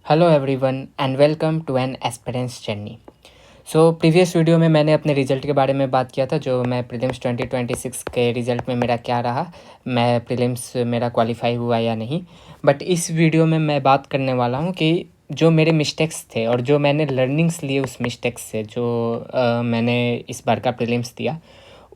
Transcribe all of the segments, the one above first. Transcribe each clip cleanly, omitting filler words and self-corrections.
Hello everyone and welcome to an aspirants journey. So previous video में मैंने अपने result के बारे में बात किया था, जो मैं प्रीलिम्स 2026 के रिज़ल्ट में मेरा क्या रहा, मैं प्रीलिम्स मेरा क्वालिफाई हुआ या नहीं। बट इस वीडियो में मैं बात करने वाला हूँ कि जो मेरे मिस्टेक्स थे और जो मैंने लर्निंग्स लिए उस मिस्टेक्स से, जो मैंने इस बार का प्रीलिम्स दिया,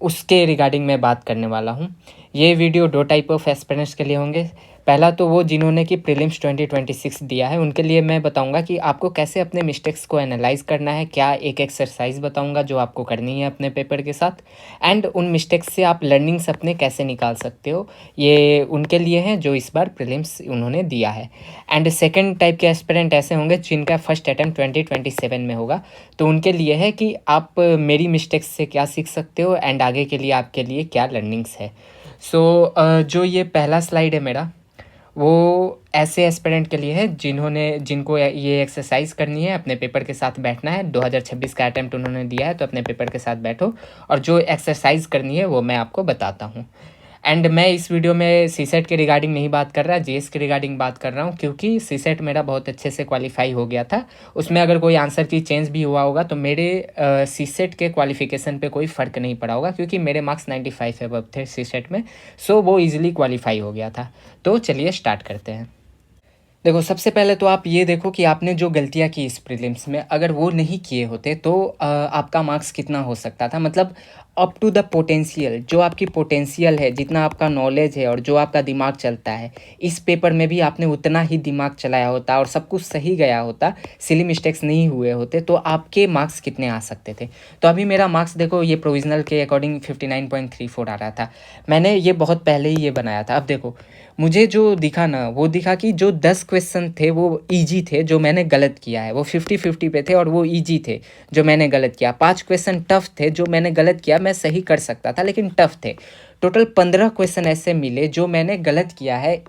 उसके रिगार्डिंग मैं बात करने वाला हूँ। ये वीडियो दो टाइप ऑफ एस्पिरेंट्स के लिए होंगे। पहला तो वो जिन्होंने कि प्रीलिम्स 2026 दिया है, उनके लिए मैं बताऊंगा कि आपको कैसे अपने मिस्टेक्स को एनालाइज करना है, क्या एक एक्सरसाइज बताऊंगा जो आपको करनी है अपने पेपर के साथ, एंड उन मिस्टेक्स से आप लर्निंग्स अपने कैसे निकाल सकते हो, ये उनके लिए हैं जो इस बार प्रीलिम्स उन्होंने दिया है। एंड सेकेंड टाइप के एस्पिरेंट ऐसे होंगे जिनका फर्स्ट अटैम्प्ट 2027 में होगा, तो उनके लिए है कि आप मेरी मिस्टेक्स से क्या सीख सकते हो एंड आगे के लिए आपके लिए क्या लर्निंग्स है। जो ये पहला स्लाइड है मेरा, वो ऐसे एस्पिरेंट के लिए है जिनको ये एक्सरसाइज करनी है, अपने पेपर के साथ बैठना है। 2026 का अटैम्प्ट उन्होंने दिया है तो अपने पेपर के साथ बैठो, और जो एक्सरसाइज करनी है वो मैं आपको बताता हूँ। एंड मैं इस वीडियो में सीसेट के रिगार्डिंग नहीं बात कर रहा, जीएस के रिगार्डिंग बात कर रहा हूँ, क्योंकि सीसेट मेरा बहुत अच्छे से क्वालिफाई हो गया था। उसमें अगर कोई आंसर की चेंज भी हुआ होगा तो मेरे सीसेट के क्वालिफिकेशन पे कोई फ़र्क नहीं पड़ा होगा, क्योंकि मेरे मार्क्स 95 अबव थे सीसेट में। सो वो ईजिली क्वालिफाई हो गया था। तो चलिए स्टार्ट करते हैं। देखो, सबसे पहले तो आप ये देखो कि आपने जो गलतियाँ की इस प्रीलिम्स में, अगर वो नहीं किए होते तो आपका मार्क्स कितना हो सकता था। मतलब अप टू द पोटेंशियल, जो आपकी पोटेंशियल है, जितना आपका नॉलेज है और जो आपका दिमाग चलता है, इस पेपर में भी आपने उतना ही दिमाग चलाया होता और सब कुछ सही गया होता, सिली मिस्टेक्स नहीं हुए होते, तो आपके मार्क्स कितने आ सकते थे। तो अभी मेरा मार्क्स देखो, ये प्रोविज़नल के अकॉर्डिंग 59.34 आ रहा था। मैंने ये बहुत पहले ही ये बनाया था। अब देखो, मुझे जो दिखा ना, वो दिखा कि जो 10 क्वेश्चन थे वो इजी थे, जो मैंने गलत किया है वो 50-50 पे थे और वो इजी थे जो मैंने गलत किया। 5 क्वेश्चन टफ थे जो मैंने गलत किया, मैं सही कर सकता था लेकिन टफ थे। टोटल 15 क्वेश्चन ऐसे मिले जो मैंने गलत किया है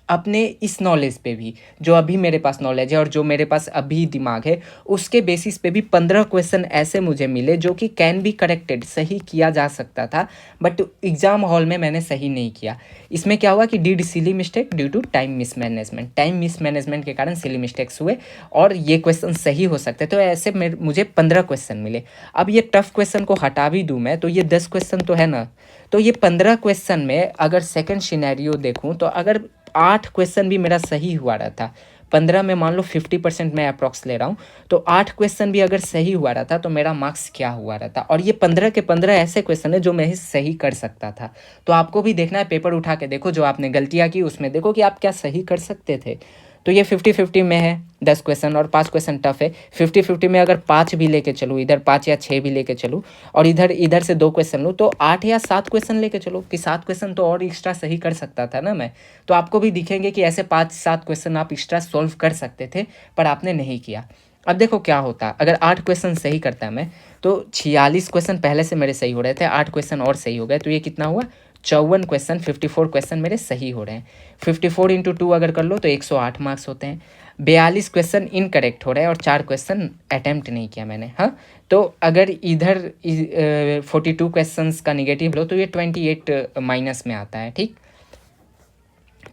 अपने इस नॉलेज पे भी, जो अभी मेरे पास नॉलेज है और जो मेरे पास अभी दिमाग है, उसके बेसिस पे भी 15 क्वेश्चन ऐसे मुझे मिले जो कि कैन बी करेक्टेड, सही किया जा सकता था, बट एग्ज़ाम हॉल में मैंने सही नहीं किया। इसमें क्या हुआ कि did silly mistake due to time mismanagement के कारण सिली मिस्टेक्स हुए और ये क्वेश्चन सही हो सकते। तो ऐसे मुझे 15 क्वेश्चन मिले। अब ये टफ क्वेश्चन को हटा भी दूँ मैं तो ये 10 क्वेश्चन तो है ना, तो ये 15 क्वेश्चन में अगर सेकंड सिनेरियो देखूँ तो अगर 8 क्वेश्चन भी मेरा सही हुआ रहता, 15 में मान लो 50% मैं अप्रॉक्स ले रहा हूँ, तो 8 क्वेश्चन भी अगर सही हुआ रहता तो मेरा मार्क्स क्या हुआ रहता। और ये 15 के 15 ऐसे क्वेश्चन है जो मैं सही कर सकता था। तो आपको भी देखना है, पेपर उठा के देखो, जो आपने गलतियाँ की उसमें देखो कि आप क्या सही कर सकते थे। तो ये 50-50 में है 10 क्वेश्चन और 5 क्वेश्चन टफ है। 50-50 में अगर 5 भी लेके चलूँ, इधर 5 या 6 भी लेके चलूँ और इधर इधर से 2 क्वेश्चन लूँ, तो 8 या 7 क्वेश्चन लेके चलो कि 7 क्वेश्चन तो और एक्स्ट्रा सही कर सकता था ना मैं। तो आपको भी दिखेंगे कि ऐसे 5-7 क्वेश्चन आप एक्स्ट्रा सॉल्व कर सकते थे, पर आपने नहीं किया। अब देखो क्या होता, अगर 8 क्वेश्चन सही करता मैं तो 46 क्वेश्चन पहले से मेरे सही हो रहे थे, 8 क्वेश्चन और सही हो गए, तो ये कितना हुआ, 54 क्वेश्चन, 54 क्वेश्चन मेरे सही हो रहे हैं। 54 इंटू 2 अगर कर लो तो 108 मार्क्स होते हैं। 42 क्वेश्चन इनकरेक्ट हो रहे हैं और 4 क्वेश्चन अटैम्प्ट नहीं किया मैंने। हाँ, तो अगर इधर 42 क्वेश्चन का निगेटिव लो तो ये 28 माइनस में आता है। ठीक,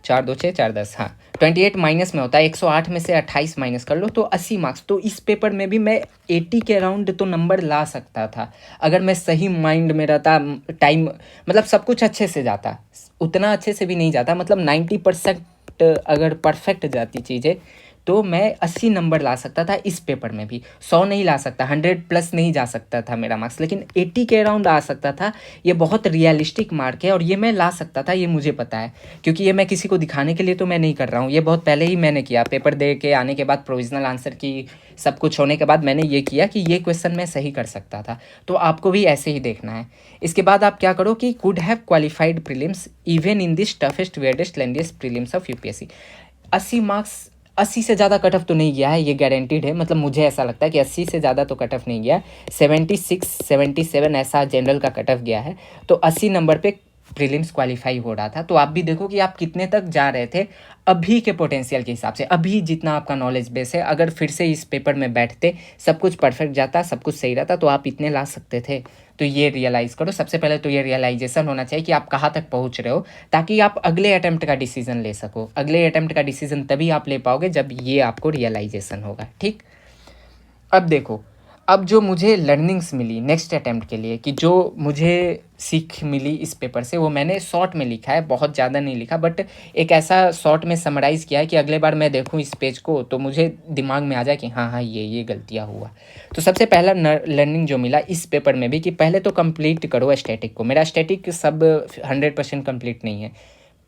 4 2 6 4 10, हाँ 28 माइनस में होता है। 108 में से 28 माइनस कर लो तो 80 मार्क्स। तो इस पेपर में भी मैं 80 के अराउंड तो नंबर ला सकता था अगर मैं सही माइंड में रहता, टाइम मतलब सब कुछ अच्छे से जाता। उतना अच्छे से भी नहीं जाता, मतलब 90% अगर परफेक्ट जाती चीज़ें तो मैं 80 नंबर ला सकता था इस पेपर में भी। 100 नहीं ला सकता, 100 प्लस नहीं जा सकता था मेरा मार्क्स, लेकिन 80 के अराउंड आ सकता था। ये बहुत रियलिस्टिक मार्क है और ये मैं ला सकता था, ये मुझे पता है, क्योंकि ये मैं किसी को दिखाने के लिए तो मैं नहीं कर रहा हूँ। ये बहुत पहले ही मैंने किया, पेपर दे के आने के बाद, प्रोविजनल आंसर की सब कुछ होने के बाद मैंने ये किया कि ये क्वेश्चन मैं सही कर सकता था। तो आपको भी ऐसे ही देखना है। इसके बाद आप क्या करो कि could have qualified prelims even in this toughest weirdest lengthiest prelims of UPSC. 80 marks, 80 से ज़्यादा कट ऑफ तो नहीं गया है, ये गारंटीड है। मतलब मुझे ऐसा लगता है कि 80 से ज़्यादा तो कट ऑफ नहीं गया, 76 77 ऐसा जनरल का कट ऑफ गया है। तो 80 नंबर पे प्रीलिम्स क्वालिफाई हो रहा था, तो आप भी देखो कि आप कितने तक जा रहे थे अभी के पोटेंशियल के हिसाब से, अभी जितना आपका नॉलेज बेस है। अगर फिर से इस पेपर में बैठते, सब कुछ परफेक्ट जाता, सब कुछ सही रहता, तो आप इतने ला सकते थे। तो ये रियलाइज़ करो, सबसे पहले तो ये रियलाइजेशन होना चाहिए कि आप कहाँ तक पहुँच रहे हो, ताकि आप अगले अटेम्प्ट का डिसीजन ले सको। अगले अटेम्प्ट का डिसीजन तभी आप ले पाओगे जब ये आपको रियलाइजेशन होगा, ठीक। अब देखो, अब जो मुझे लर्निंग्स मिली नेक्स्ट अटेम्प्ट के लिए, कि जो मुझे सीख मिली इस पेपर से, वो मैंने शॉर्ट में लिखा है, बहुत ज़्यादा नहीं लिखा, बट एक ऐसा शॉर्ट में समराइज़ किया है कि अगले बार मैं देखूँ इस पेज को तो मुझे दिमाग में आ जाए कि हाँ हाँ ये गलतियाँ हुआ। तो सबसे पहला लर्निंग जो मिला इस पेपर में भी, कि पहले तो कंप्लीट करो स्टैटिक को। मेरा स्टैटिक सब 100% कंप्लीट नहीं है,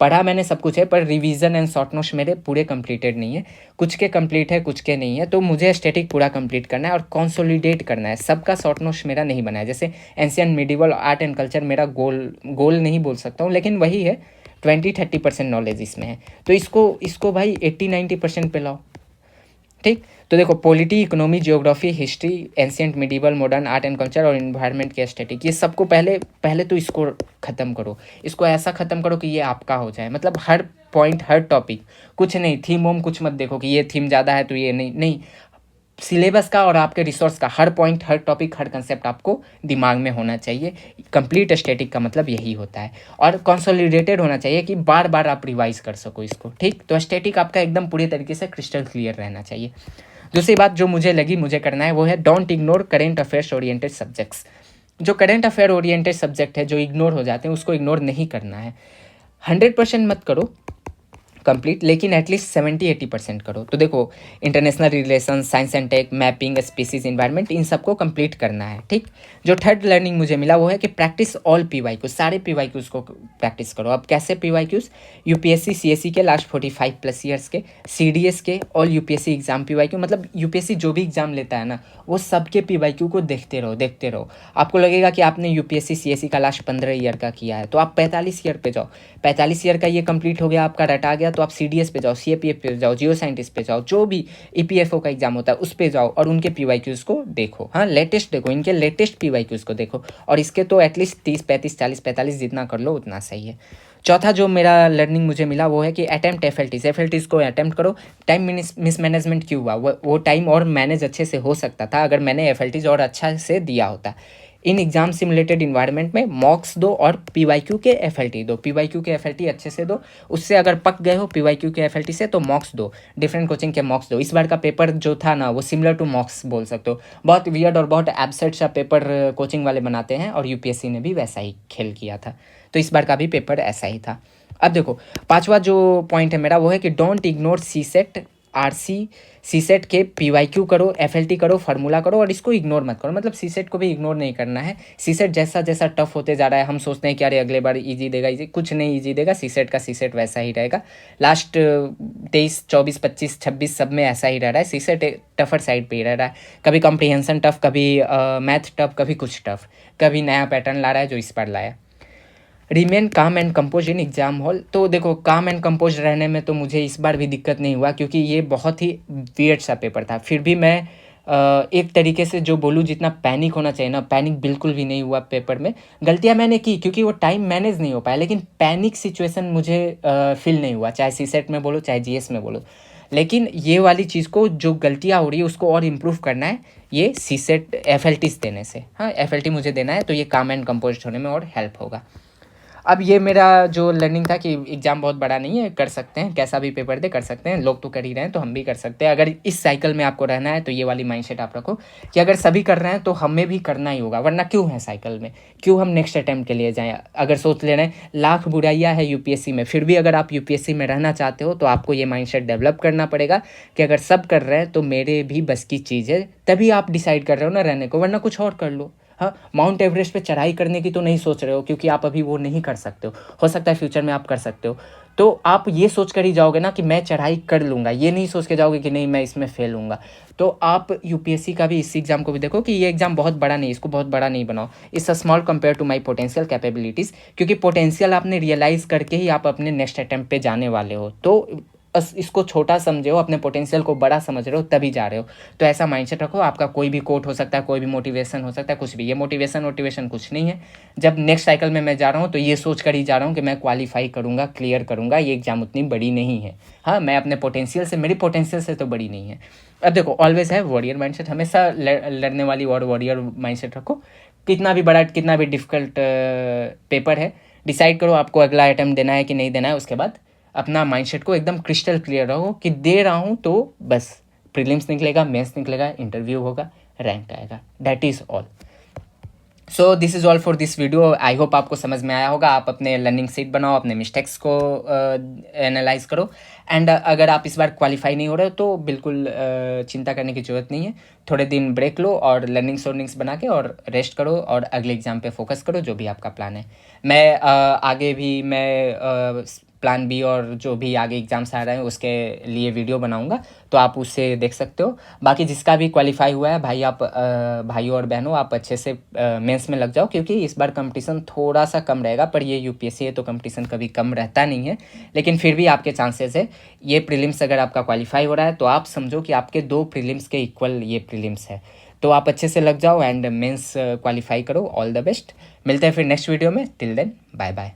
पढ़ा मैंने सब कुछ है, पर रिवीजन एंड शॉर्ट नोट्स मेरे पूरे कंप्लीटेड नहीं है। कुछ के कंप्लीट है, कुछ के नहीं है। तो मुझे स्टैटिक पूरा कंप्लीट करना है और कंसोलिडेट करना है। सबका शॉर्ट नोट्स मेरा नहीं बना है। जैसे ancient medieval art and culture मेरा गोल नहीं बोल सकता हूँ, लेकिन वही है, 20-30% नॉलेज इसमें है। तो इसको भाई 80-90% पे लाओ, ठीक। तो देखो, polity, economy, geography, history, ancient, medieval, modern, art and culture और इन्वायरमेंट के एस्थेटिक, ये सबको पहले तो इसको ख़त्म करो। इसको ऐसा ख़त्म करो कि ये आपका हो जाए, मतलब हर पॉइंट, हर टॉपिक, कुछ नहीं थीम वोम कुछ मत देखो कि ये थीम ज़्यादा है तो ये नहीं, सिलेबस का और आपके रिसोर्स का हर पॉइंट, हर टॉपिक, हर कंसेप्ट आपको दिमाग में होना चाहिए। कंप्लीट स्टैटिक का मतलब यही होता है। और कंसोलिडेटेड होना चाहिए कि बार बार आप रिवाइज कर सको इसको, ठीक। तो स्टैटिक आपका एकदम पूरी तरीके से क्रिस्टल क्लियर रहना चाहिए। दूसरी बात जो मुझे करना है वो है, don't ignore current affairs oriented subjects. जो करेंट अफेयर ओरिएंटेड सब्जेक्ट है, जो इग्नोर हो जाते हैं, उसको इग्नोर नहीं करना है। 100% मत करो कंप्लीट, लेकिन एटलीस्ट 70-80% करो। तो देखो, international relation, science and tech, mapping, species, environment, इन सबको कंप्लीट करना है, ठीक। जो थर्ड लर्निंग मुझे मिला वो है कि प्रैक्टिस ऑल PYQ, सारे PYQs को प्रैक्टिस करो। अब कैसे PYQs? यूपीएससी CSE के लास्ट 45+ ईयर्स के, CDS के, ऑल यूपीएससी एग्जाम PYQ, मतलब यूपीएससी जो भी एग्जाम लेता है ना, वो सबके PYQ को देखते रहो। आपको लगेगा कि आपने यूपीएससी CSE का लास्ट 15 ईयर का किया है, तो आप 45 ईयर पे जाओ। 45 ईयर का ये कंप्लीट हो गया, आपका रटा गया, तो आप CDS पे जाओ, CAPF पे जाओ, जियो साइंटिस्ट पे जाओ, जो भी EPFO का एग्जाम होता है उस पे जाओ और उनके PYQs को देखो। हाँ, लेटेस्ट देखो, इनके लेटेस्ट PYQs को देखो, और इसके तो एटलीस्ट 30, 35, 40, 45 जितना कर लो उतना सही है। चौथा जो मेरा लर्निंग मुझे मिला वो है कि अटेम्प्ट FLTs को अटेम्प्ट करो। टाइम मिसमैनेजमेंट क्यों हुआ? वो टाइम और मैनेज अच्छे से हो सकता था अगर मैंने FLTs और अच्छा से दिया होता। इन एग्जाम सिमुलेटेड इन्वायरमेंट में मॉक्स दो और PYQ के FLT दो। PYQ के FLT अच्छे से दो, उससे अगर पक गए हो PYQ के FLT से तो मॉक्स दो, डिफरेंट कोचिंग के मॉक्स दो। इस बार का पेपर जो था ना, वो सिमिलर टू मॉक्स बोल सकते हो। बहुत वियर्ड और बहुत एब्सर्ड सा पेपर कोचिंग वाले बनाते हैं, और UPSC ने भी वैसा ही खेल किया था। तो इस बार का भी पेपर ऐसा ही था। अब देखो, पांचवा जो पॉइंट है मेरा वो है कि don't ignore CSET, RC, CSET के PYQ करो, FLT करो, फार्मूला करो, और इसको इग्नोर मत करो। मतलब CSET को भी इग्नोर नहीं करना है। CSET जैसा जैसा टफ होते जा रहा है, हम सोचते हैं कि अरे अगले बार इजी देगा, इजी कुछ नहीं इजी देगा। CSET का CSET वैसा ही रहेगा। लास्ट 23, 24, 25, 26 सब में ऐसा ही रह रहा है। CSET टफर साइड पे ही रह रहा है। कभी कॉम्प्रिहेंशन टफ, कभी मैथ टफ, कभी कुछ टफ, कभी नया पैटर्न ला रहा है जो इस बार लाया। रिमेन काम and compose in exam hall. तो देखो, काम एंड कंपोज रहने में तो मुझे इस बार भी दिक्कत नहीं हुआ, क्योंकि ये बहुत ही वियर्ड सा पेपर था। फिर भी मैं एक तरीके से जो बोलूँ, जितना पैनिक होना चाहिए ना, पैनिक बिल्कुल भी नहीं हुआ पेपर में। गलतियाँ मैंने की क्योंकि वो टाइम मैनेज नहीं हो पाया, लेकिन पैनिक सिचुएशन मुझे फील नहीं हुआ, चाहे CSET में बोलो चाहे GS में बोलो। लेकिन ये वाली चीज़ को, जो गलतियाँ हो रही है उसको और इम्प्रूव करना है, ये CSET FLTs देने से। हाँ, FLT मुझे देना है, तो ये काम एंड कंपोज होने में और हेल्प होगा। अब ये मेरा जो लर्निंग था कि एग्ज़ाम बहुत बड़ा नहीं है, कर सकते हैं, कैसा भी पेपर दे कर सकते हैं, लोग तो कर ही रहे हैं तो हम भी कर सकते हैं। अगर इस साइकिल में आपको रहना है तो ये वाली माइंडसेट आप रखो कि अगर सभी कर रहे हैं तो हमें भी करना ही होगा, वरना क्यों है साइकिल में, क्यों हम नेक्स्ट अटैम्प्ट के लिए जाएँ। अगर सोच ले रहे हैं लाख बुराइयाँ है UPSC में, फिर भी अगर आप UPSC में रहना चाहते हो तो आपको ये माइंडसेट डेवलप करना पड़ेगा कि अगर सब कर रहे हैं तो मेरे भी बस की चीज़ है, तभी आप डिसाइड कर रहे हो ना रहने को, वरना कुछ और कर लो। हाँ, माउंट एवरेस्ट पे चढ़ाई करने की तो नहीं सोच रहे हो, क्योंकि आप अभी वो नहीं कर सकते हो सकता है फ्यूचर में आप कर सकते हो। तो आप ये सोच कर ही जाओगे ना कि मैं चढ़ाई कर लूँगा, ये नहीं सोच के जाओगे कि नहीं मैं इसमें फेल हूँगा। तो आप UPSC का भी, इस एग्ज़ाम को भी देखो कि ये एग्ज़ाम बहुत बड़ा नहीं, इसको बहुत बड़ा नहीं बनाओ। It's a small compare to my potential capabilities, क्योंकि पोटेंशियल आपने रियलाइज़ करके ही आप अपने नेक्स्ट अटैम्प्ट पे जाने वाले हो। तो इसको छोटा समझे हो, अपने पोटेंशियल को बड़ा समझ रहे हो, तभी जा रहे हो। तो ऐसा माइंडसेट रखो। आपका कोई भी कोट हो सकता है, कोई भी मोटिवेशन हो सकता है, कुछ भी। ये मोटिवेशन कुछ नहीं है। जब नेक्स्ट साइकिल में मैं जा रहा हूँ तो ये सोच कर ही जा रहा हूँ कि मैं क्वालिफाई करूँगा, क्लियर करूँगा, ये एग्ज़ाम उतनी बड़ी नहीं है। हाँ, मैं अपने पोटेंशियल से, मेरी पोटेंशियल से तो बड़ी नहीं है। अब देखो, ऑलवेज है वॉरियर माइंडसेट, हमेशा लड़ने वाली और वॉरियर माइंडसेट रखो। कितना भी बड़ा, कितना भी डिफिकल्ट पेपर है, डिसाइड करो आपको अगला अटेम्प्ट देना है कि नहीं देना है। उसके बाद अपना माइंडसेट को एकदम क्रिस्टल क्लियर रहो कि दे रहा हूँ तो बस। प्रीलिम्स निकलेगा, मेंस निकलेगा, इंटरव्यू होगा, रैंक आएगा, that is all. So this is all for this video. I hope आपको समझ में आया होगा। आप अपने लर्निंग सीट बनाओ, अपने मिस्टेक्स को एनालाइज करो। एंड अगर आप इस बार क्वालिफाई नहीं हो रहे हो तो बिल्कुल चिंता करने की ज़रूरत नहीं है। थोड़े दिन ब्रेक लो और लर्निंग्स बना के और रेस्ट करो और अगले एग्ज़ाम पे फोकस करो, जो भी आपका प्लान है। मैं आगे भी मैं प्लान बी और जो भी आगे एग्ज़ाम्स आ रहे हैं उसके लिए वीडियो बनाऊंगा, तो आप उससे देख सकते हो। बाकी जिसका भी क्वालिफाई हुआ है भाई, आप भाइयों और बहनों, आप अच्छे से मेंस में लग जाओ, क्योंकि इस बार कंपटीशन थोड़ा सा कम रहेगा। पर ये यूपीएससी है तो कंपटीशन कभी कम रहता नहीं है, लेकिन फिर भी आपके चांसेस है। ये प्रीलिम्स अगर आपका क्वालिफाई हो रहा है तो आप समझो कि आपके 2 प्रीलिम्स के इक्वल ये प्रीलिम्स है। तो आप अच्छे से लग जाओ एंड मेंस क्वालिफाई करो। All the best. मिलते हैं फिर नेक्स्ट वीडियो में। Till then, bye bye.